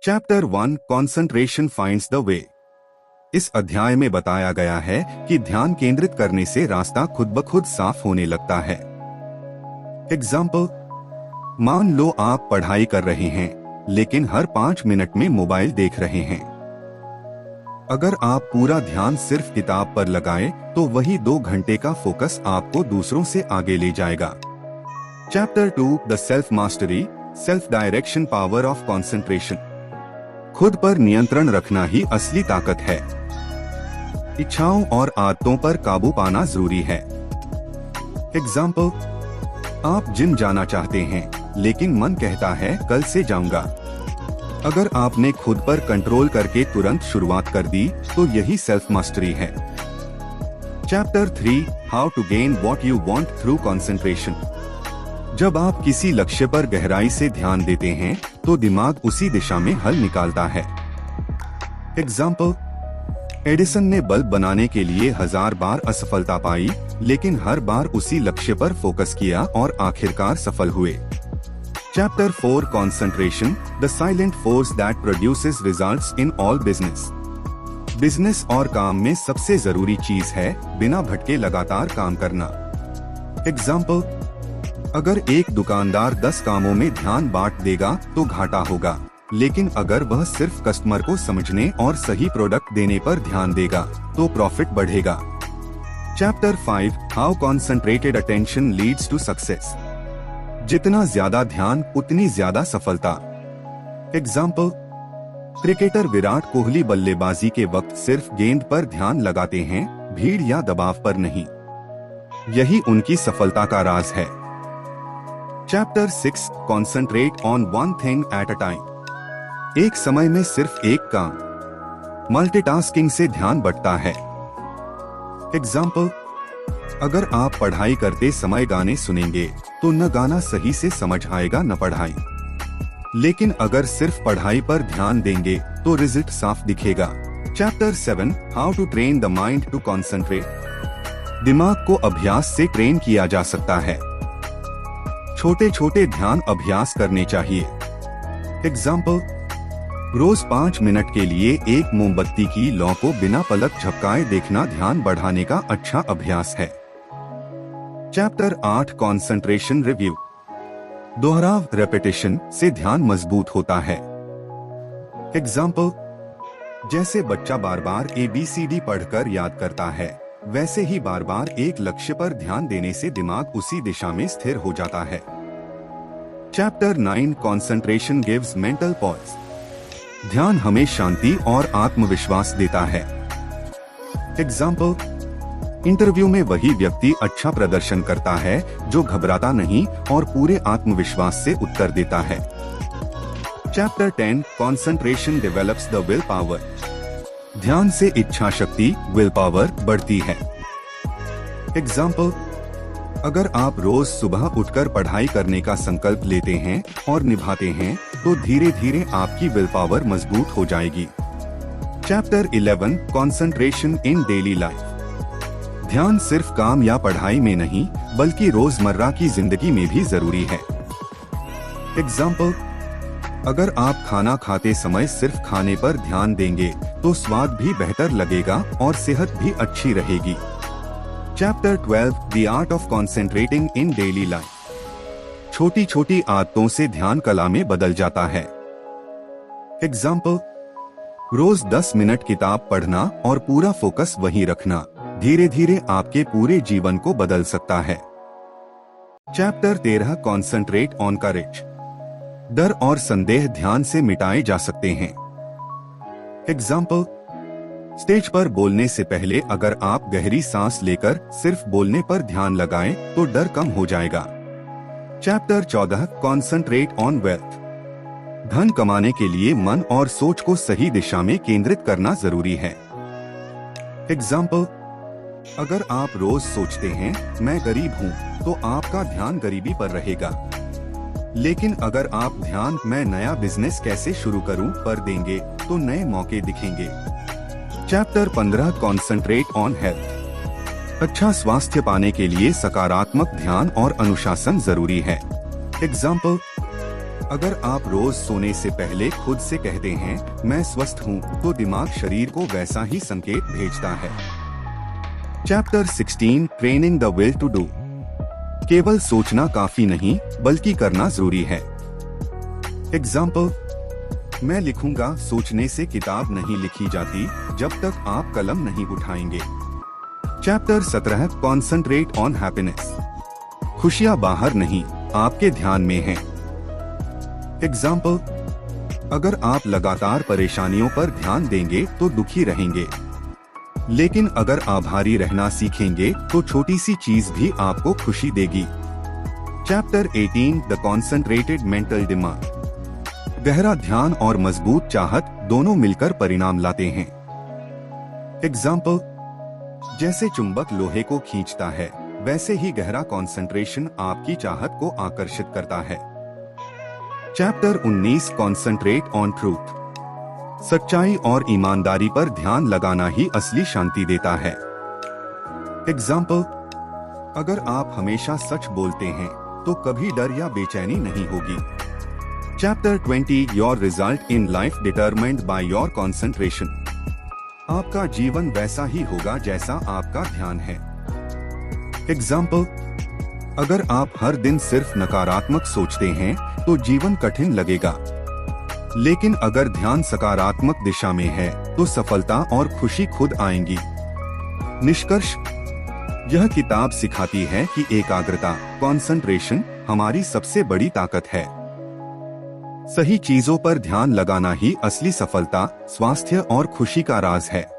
Chapter 1 concentration finds the way. इस अध्याय में बताया गया है कि ध्यान केंद्रित करने से रास्ता खुद ब खुद साफ होने लगता है। एग्जाम्पल, मान लो आप पढ़ाई कर रहे हैं लेकिन हर 5 मिनट में मोबाइल देख रहे हैं। अगर आप पूरा ध्यान सिर्फ किताब पर लगाएं, तो वही 2 घंटे का फोकस आपको दूसरों से आगे ले जाएगा। Chapter 2 the self mastery, self direction power of concentration. खुद पर नियंत्रण रखना ही असली ताकत है। इच्छाओं और आदतों पर काबू पाना जरूरी है। एग्जाम्पल, आप जिम जाना चाहते हैं लेकिन मन कहता है कल से जाऊंगा। अगर आपने खुद पर कंट्रोल करके तुरंत शुरुआत कर दी तो यही सेल्फ मास्टरी है। Chapter 3 how to gain what you want through concentration. जब आप किसी लक्ष्य पर गहराई से ध्यान देते हैं तो दिमाग उसी दिशा में हल निकालता है। एग्जाम्पल, एडिसन ने बल्ब बनाने के लिए 1000 बार असफलता पाई, लेकिन हर बार उसी लक्ष्य पर फोकस किया और आखिरकार सफल हुए। Chapter 4 concentration, the silent force that produces results in all business. Business और काम में सबसे जरूरी चीज है बिना भटके लगातार काम करना। एग्जाम्पल, अगर एक दुकानदार 10 कामों में ध्यान बांट देगा तो घाटा होगा, लेकिन अगर वह सिर्फ कस्टमर को समझने और सही प्रोडक्ट देने पर ध्यान देगा तो प्रॉफिट बढ़ेगा। Chapter 5 how concentrated attention leads to success. जितना ज्यादा ध्यान उतनी ज्यादा सफलता। एग्जाम्पल, क्रिकेटर विराट कोहली बल्लेबाजी के वक्त सिर्फ गेंद पर ध्यान लगाते हैं, भीड़ या दबाव पर नहीं। यही उनकी सफलता का राज है। Chapter 6 concentrate on one thing at a time. एक समय में सिर्फ एक काम। मल्टीटास्किंग से ध्यान बढ़ता है। एग्जाम्पल, अगर आप पढ़ाई करते समय गाने सुनेंगे तो न गाना सही से समझ आएगा न पढ़ाई, लेकिन अगर सिर्फ पढ़ाई पर ध्यान देंगे तो रिजल्ट साफ दिखेगा। Chapter 7 how to train the mind to concentrate. दिमाग को अभ्यास से ट्रेन किया जा सकता है। छोटे छोटे ध्यान अभ्यास करने चाहिए। एग्जाम्पल, रोज 5 मिनट के लिए एक मोमबत्ती की लौ को बिना पलक झपकाए देखना ध्यान बढ़ाने का अच्छा अभ्यास है। Chapter 8 concentration review. दोहराव रेपिटेशन से ध्यान मजबूत होता है। एग्जाम्पल, जैसे बच्चा बार बार ABCD पढ़कर याद करता है, वैसे ही बार बार एक लक्ष्य पर ध्यान देने से दिमाग उसी दिशा में स्थिर हो जाता है। Chapter 9 concentration gives mental pause. ध्यान हमें शांति और आत्मविश्वास देता है। एग्जाम्पल, इंटरव्यू में वही व्यक्ति अच्छा प्रदर्शन करता है जो घबराता नहीं और पूरे आत्मविश्वास से उत्तर देता है। Chapter 10 concentration develops the will power. ध्यान से इच्छा शक्ति विल पावर बढ़ती है। एग्जाम्पल, अगर आप रोज सुबह उठकर पढ़ाई करने का संकल्प लेते हैं और निभाते हैं तो धीरे धीरे आपकी विल पावर मजबूत हो जाएगी। Chapter 11 concentration in daily life. ध्यान सिर्फ काम या पढ़ाई में नहीं बल्कि रोजमर्रा की जिंदगी में भी जरूरी है। एग्जाम्पल, अगर आप खाना खाते समय सिर्फ खाने पर ध्यान देंगे तो स्वाद भी बेहतर लगेगा और सेहत भी अच्छी रहेगी। Chapter 12 the art of concentrating in daily life. छोटी छोटी आदतों से ध्यान कला में बदल जाता है। एग्जाम्पल, रोज 10 मिनट किताब पढ़ना और पूरा फोकस वहीं रखना धीरे धीरे आपके पूरे जीवन को बदल सकता है। चैप्टर 13 कॉन्सेंट्रेट ऑन करेज। डर और संदेह ध्यान से मिटाए जा सकते हैं। एग्जाम्पल, स्टेज पर बोलने से पहले अगर आप गहरी सांस लेकर सिर्फ बोलने पर ध्यान लगाएं तो डर कम हो जाएगा। Chapter 14 concentrate on wealth. धन कमाने के लिए मन और सोच को सही दिशा में केंद्रित करना जरूरी है। एग्जाम्पल, अगर आप रोज सोचते हैं मैं गरीब हूँ तो आपका ध्यान गरीबी पर रहेगा, लेकिन अगर आप ध्यान मैं नया बिजनेस कैसे शुरू करूं पर देंगे तो नए मौके दिखेंगे। Chapter 15 concentrate on health. अच्छा स्वास्थ्य पाने के लिए सकारात्मक ध्यान और अनुशासन जरूरी है। एग्जाम्पल, अगर आप रोज सोने से पहले खुद से कहते हैं मैं स्वस्थ हूँ, तो दिमाग शरीर को वैसा ही संकेत भेजता है। Chapter 16 training the will to do. केवल सोचना काफी नहीं, बल्कि करना जरूरी है। एग्जाम्पल, मैं लिखूंगा सोचने से किताब नहीं लिखी जाती जब तक आप कलम नहीं उठाएंगे। Chapter 17 concentrate on happiness. खुशियां बाहर नहीं, आपके ध्यान में हैं। एग्जाम्पल, अगर आप लगातार परेशानियों पर ध्यान देंगे तो दुखी रहेंगे, लेकिन अगर आभारी रहना सीखेंगे तो छोटी सी चीज भी आपको खुशी देगी। Chapter 18 the concentrated mental demand. गहरा ध्यान और मजबूत चाहत दोनों मिलकर परिणाम लाते हैं। एग्जाम्पल, जैसे चुंबक लोहे को खींचता है, वैसे ही गहरा कंसंट्रेशन आपकी चाहत को आकर्षित करता है। Chapter 19 concentrate on truth. सच्चाई और ईमानदारी पर ध्यान लगाना ही असली शांति देता है। एग्जाम्पल, अगर आप हमेशा सच बोलते हैं तो कभी डर या बेचैनी नहीं होगी। Chapter 20 your result in life determined by your concentration. आपका जीवन वैसा ही होगा जैसा आपका ध्यान है। एग्जाम्पल, अगर आप हर दिन सिर्फ नकारात्मक सोचते हैं तो जीवन कठिन लगेगा, लेकिन अगर ध्यान सकारात्मक दिशा में है तो सफलता और खुशी खुद आएंगी। निष्कर्ष, यह किताब सिखाती है कि एकाग्रता, कंसंट्रेशन हमारी सबसे बड़ी ताकत है। सही चीजों पर ध्यान लगाना ही असली सफलता, स्वास्थ्य और खुशी का राज है।